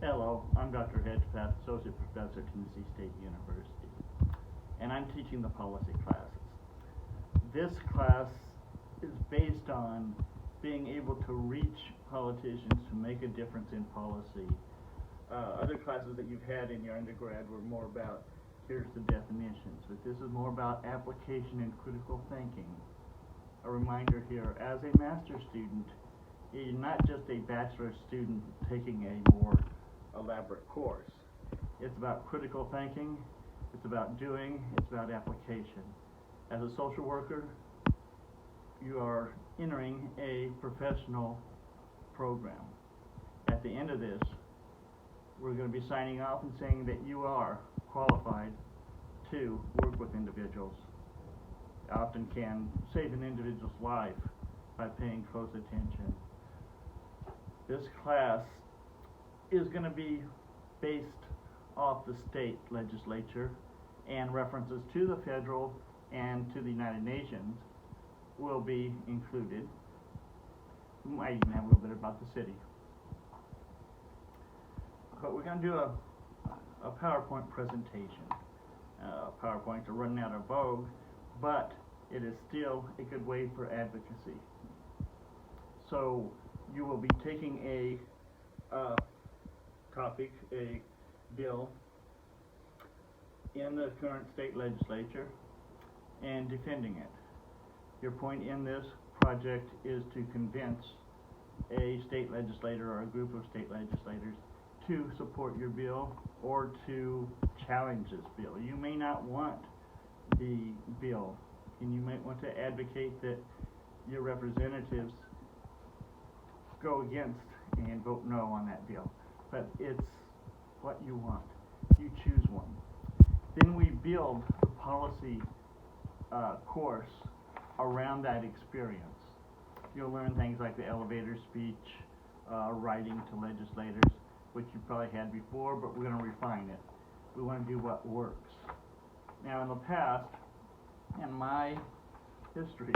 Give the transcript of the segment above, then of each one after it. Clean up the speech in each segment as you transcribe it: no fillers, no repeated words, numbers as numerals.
Hello, I'm Dr. Hedgepath, Associate Professor at Tennessee State University, and I'm teaching the policy classes. This class is based on being able to reach politicians to make a difference in policy. Other classes that you've had in your undergrad were more about, here's the definitions, but this is more about application and critical thinking. A reminder here, as a master's student, you're not just a bachelor's student taking a more elaborate course. It's about critical thinking, it's about doing, it's about application. As a social worker, you are entering a professional program. At the end of this, we're going to be signing off and saying that you are qualified to work with individuals. Often can save an individual's life by paying close attention. This class is going to be based off the state legislature, and references to the federal and to the United Nations will be included. We might even have a little bit about the city. But we're going to do a PowerPoint presentation. PowerPoints are running out of vogue, but it is still a good way for advocacy. So you will be taking a topic, a bill in the current state legislature and defending it. Your point in this project is to convince a state legislator or a group of state legislators to support your bill or to challenge this bill. You may not want the bill, and you might want to advocate that your representatives go against and vote no on that bill. But it's what you want. You choose one. Then we build the policy course around that experience. You'll learn things like the elevator speech, writing to legislators, which you probably had before, but we're going to refine it. We want to do what works. Now, in the past, in my history,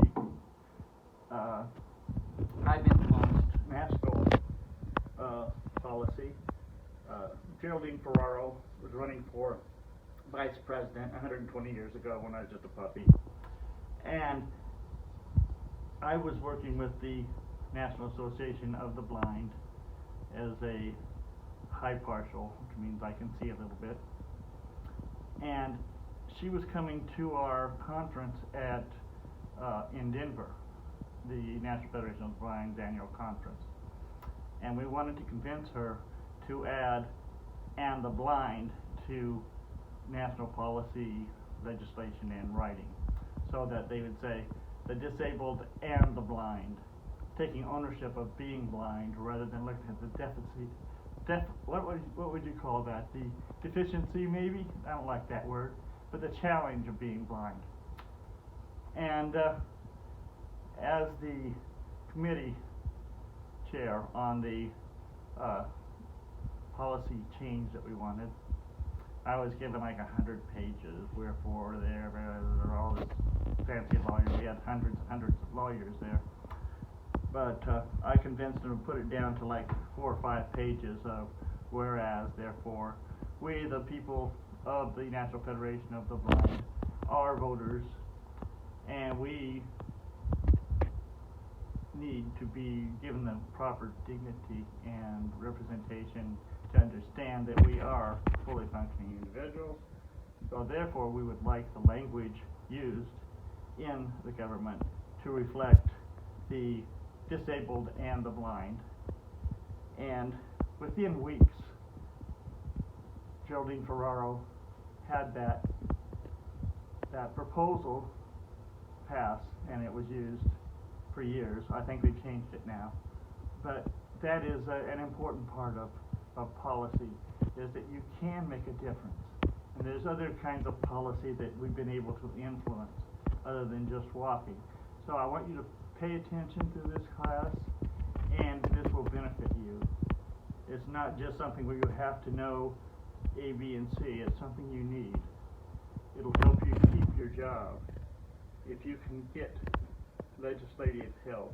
I've influenced national policy. Geraldine Ferraro was running for vice president 120 years ago when I was just a puppy. And I was working with the National Association of the Blind as a high partial, which means I can see a little bit. And she was coming to our conference at in Denver, the National Federation of the Blind's annual conference. And we wanted to convince her to add "and the blind" to national policy legislation and writing, so that they would say the disabled and the blind, taking ownership of being blind rather than looking at the deficit. What would you call that? The deficiency, maybe? I don't like that word, but the challenge of being blind. And as the committee chair on the policy change that we wanted, I was given like 100 pages, wherefore there are all this fancy lawyers. We had hundreds and hundreds of lawyers there. But I convinced them to put it down to like 4 or 5 pages of whereas, therefore, we, the people of the National Federation of the Blind, are voters, and we need to be given the proper dignity and representation to understand that we are fully functioning individuals. So therefore, we would like the language used in the government to reflect the disabled and the blind. And within weeks, Geraldine Ferraro had that proposal pass, and it was used for years. I think they've changed it now. But that is an important part of policy, is that you can make a difference. And there's other kinds of policy that we've been able to influence other than just walking. So I want you to pay attention to this class, and this will benefit you. It's not just something where you have to know A, B, and C. It's something you need. It'll help you keep your job. If you can get legislative help,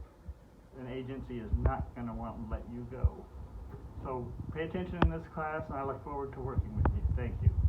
an agency is not going to want to let you go. So pay attention in this class, and I look forward to working with you. Thank you.